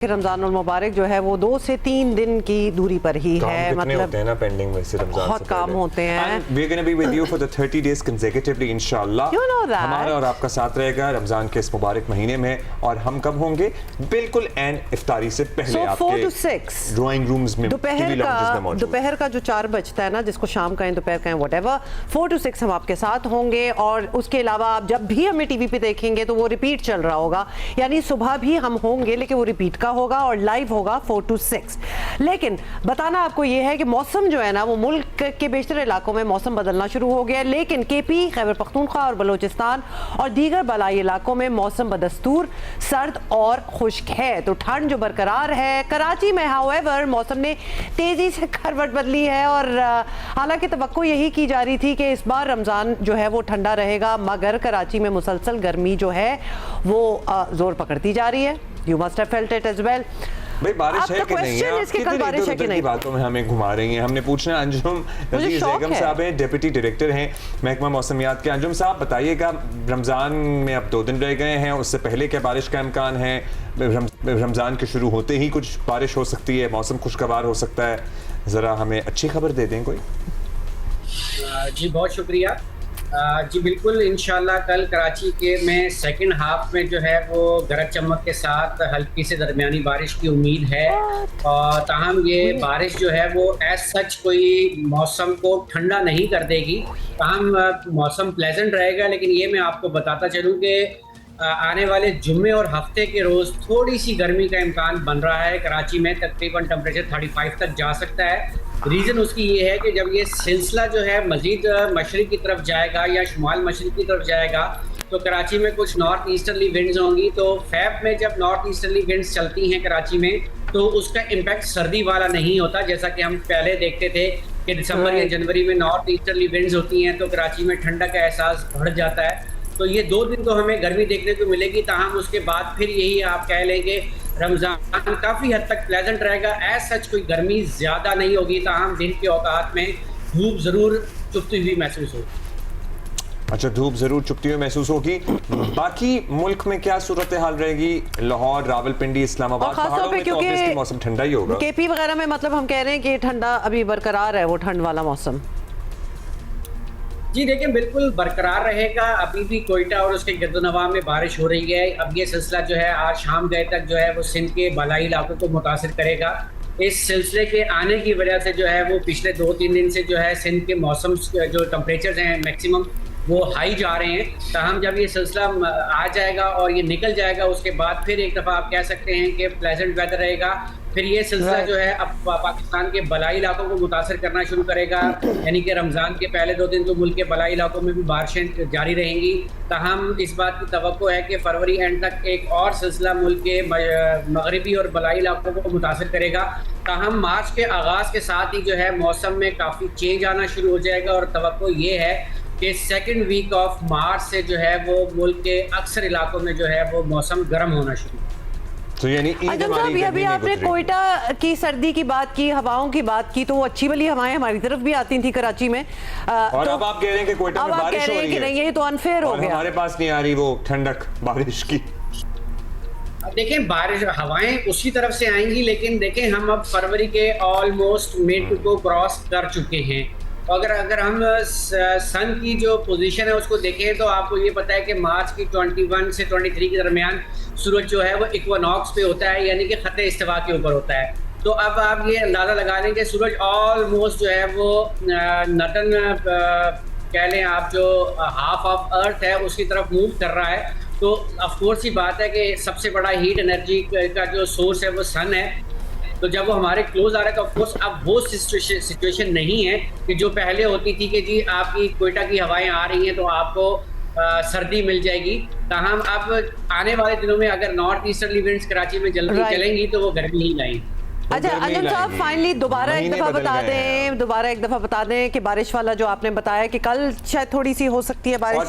रमजान मुबारक जो है वो 2 से 3 दिन की दूरी पर ही है। मतलब होते हैं ना पेंडिंग वैसे रमजान बहुत काम होते हैं। We're going to be with you for the 30 days consecutively इंशाल्लाह। You know that. हमारा और आपका साथ रहेगा रमजान के इस मुबारक महीने में। और हम कब होंगे? बिल्कुल एन इफ्तारी से पहले So, आपके 4 to 6 ड्राइंग रूम्स में दोपहर का जो 4 बजता है ना, जिसको शाम का दोपहर का व्हाटएवर, 4 to 6 हम आपके साथ होंगे। और उसके अलावा आप जब भी हमें टीवी पे देखेंगे तो वो रिपीट चल रहा होगा, यानी सुबह भी हम होंगे लेकिन वो रिपीट का होगा और लाइव होगा 4 to 6। लेकिन बताना आपको ये है कि मौसम जो है ना वो मुल्क के बेशतर इलाकों में मौसम बदलना शुरू हो गया, लेकिन केपी, खैबर पख्तूनख्वा और बलोचिस्तान और दीगर बलाई इलाकों में मौसम बदस्तूर सर्द और खुश्क है। तो ठंड जो बरकरार है। कराची में हाउएवर मौसम ने तेजी से करवट बदली है और हालांकि तवक्को यही की जा रही थी कि इस बार रमजान जो है वो ठंडा रहेगा, मगर कराची में मुसलसल गर्मी जो है वो जोर पकड़ती जा रही है। You must have felt it as well. भाई बारिश है कि नहीं है? इसके कल बारिश है कि नहीं? बातों में हमें घुमा रही हैं। हमने पूछना अंजुम नज़ीर बेगम साहब हैं, डिप्टी डायरेक्टर हैं महकमा मौसमियात के। अंजुम साहब बताइएगा, रमज़ान में अब 2 दिन रह गए हैं, उससे पहले क्या बारिश का इम्कान है? रमज़ान के शुरू होते ही कुछ बारिश हो सकती है, मौसम खुशगवार हो सकता है, ज़रा हमें अच्छी खबर दे दें कोई। जी बहुत शुक्रिया। जी बिल्कुल, इंशाल्लाह कल कराची के में सेकंड हाफ में जो है वो गरज चमक के साथ हल्की से दरमियानी बारिश की उम्मीद है। और ताहम ये बारिश जो है वो एज सच कोई मौसम को ठंडा नहीं कर देगी, ताहम मौसम प्लेजेंट रहेगा। लेकिन ये मैं आपको बताता चलूँ कि आने वाले जुम्मे और हफ्ते के रोज़ थोड़ी सी गर्मी का इम्कान बन रहा है। कराची में तकरीबन टेम्परेचर 35 तक जा सकता है। रीज़न उसकी ये है कि जब ये सिलसिला जो है मज़ीद मशरिक़ की तरफ जाएगा या शुमाल मशरिक़ की तरफ जाएगा तो कराची में कुछ नॉर्थ ईस्टर्ली विंड्स होंगी। तो फ़ेब में जब नॉर्थ ईस्टर्ली विंड्स चलती हैं कराची में तो उसका इम्पैक्ट सर्दी वाला नहीं होता, जैसा कि हम पहले देखते थे कि दिसंबर या जनवरी में नॉर्थ ईस्टर्ली विंड्स होती हैं तो कराची में ठंडक का एहसास बढ़ जाता है। तो ये 2 दिन तो हमें गर्मी देखने को मिलेगी, ताहम उसके बाद फिर यही आप कह लेंगे रमज़ान काफ़ी हद तक प्लेजेंट रहेगा। एज सच कोई गर्मी ज़्यादा नहीं होगी, ताहम दिन के औकात में धूप ज़रूर चुभती हुई महसूस होगी। अच्छा, धूप ज़रूर चुभती हुई महसूस होगी। बाकी मुल्क में क्या सूरत हाल रहेगी? लाहौर, रावलपिंडी, इस्लामाबाद पहाड़ों में तो ऑब्वियसली मौसम ठंडा ही होगा। केपी वगैरह में मतलब हम कह रहे हैं कि ठंडा अभी बरकरार है, वो ठंड वाला मौसम। जी देखिए, बिल्कुल बरकरार रहेगा। अभी भी कोयटा और उसके गिरदोनवा में बारिश हो रही है। अब ये सिलसिला जो है आज शाम गए तक जो है वो सिंध के बालाई इलाकों को मुतासिर करेगा। इस सिलसिले के आने की वजह से जो है वो पिछले 2-3 दिन से जो है सिंध के मौसम जो टेम्परेचर हैं मैक्सिमम वो हाई जा रहे हैं। ताहम जब ये सिलसिला आ जाएगा और ये निकल जाएगा उसके बाद फिर एक दफ़ा आप कह सकते हैं कि प्लेजेंट वेदर रहेगा। फिर ये सिलसिला जो है अब पाकिस्तान के बलाई इलाकों को मुतासर करना शुरू करेगा, यानी कि रमज़ान के पहले 2 दिन तो मुल्क के बलाई इलाकों में भी बारिशें जारी रहेंगी। ताहम इस बात की तवक्को है कि फरवरी एंड तक एक और सिलसिला मुल्क के मगरबी और बलाई इलाकों को मुतासर करेगा। ताहम मार्च के आगाज़ के साथ ही जो है मौसम में काफ़ी चेंज आना शुरू हो जाएगा और तवक्को ये है कि सेकेंड वीक ऑफ मार्च से जो है वो मुल्क के अक्सर इलाकों में जो है वो मौसम गर्म होना शुरू। तो यानी अभी आपने कोयटा की सर्दी की बात की, हवाओं की बात की, तो वो अच्छी वाली हवाएं हमारी तरफ भी आती थी कराची में। और तो अब आप कह रहे हैं कि कोयटा में बारिश हो रही है। नहीं, ये तो अनफेयर हो गया। हमारे पास नहीं आ रही वो ठंडक बारिश की। देखें, बारिश हवाएं उसी तरफ से आएंगी, लेकिन देखें हम अब फरवरी के ऑलमोस्ट मिड को क्रॉस कर चुके हैं। अगर हम सन की जो पोजीशन है उसको देखें तो आपको ये पता है कि मार्च की 21 से 23 के दरमियान सूरज जो है वो इक्वानॉक्स पे होता है, यानी कि खत्ते इस्तिवा के ऊपर होता है। तो अब आप ये अंदाज़ा लगा लें कि सूरज ऑलमोस्ट जो है वो नॉर्दर्न कह लें आप जो हाफ ऑफ अर्थ है उसकी तरफ मूव कर रहा है। तो ऑफकोर्स ही बात है कि सबसे बड़ा हीट एनर्जी का जो सोर्स है वो सन है। तो जब वो हमारे क्लोज आ रहा है तो ऑफकोर्स अब वो सिचुएशन नहीं है कि जो पहले होती थी कि जी आपकी कोयटा की हवाएं आ रही हैं तो आपको सर्दी मिल जाएगी। ताहम अब आने वाले दिनों में अगर नॉर्थ ईस्टर्ली विंड्स कराची में जल्दी चलेंगी तो वो गर्मी ही लाएंगी। अच्छा अंजुम साहब, फाइनली दोबारा एक दफा बता दें कि बारिश वाला जो आपने बताया कि कल शायद थोड़ी सी हो सकती है बारिश,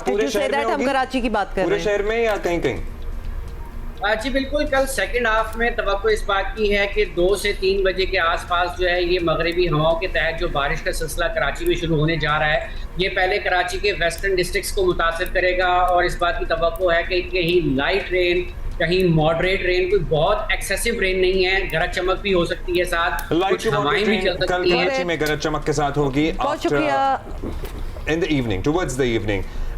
हम कराची की बात कर रहे हैं, पूरे शहर में या कहीं कहीं? जी बिल्कुल, कल सेकंड हाफ में तवक्को इस बात की है कि 2 से 3 बजे के आसपास जो है ये मगरबी हवाओं के तहत जो बारिश का सिलसिला कराची में शुरू होने जा रहा है, ये पहले कराची के वेस्टर्न डिस्ट्रिक्ट्स को मुतासिर करेगा और इस बात की तवक्को है कि कहीं लाइट रेन कहीं मॉडरेट रेन, कोई बहुत एक्सेसिव रेन नहीं है, गरज चमक भी हो सकती है, साथ लाइट कुछ हवाएं भी चल कल सकती है। कराची में गरज चमक के साथ होगी बहुत शुक्रिया। in the evening, towards the evening.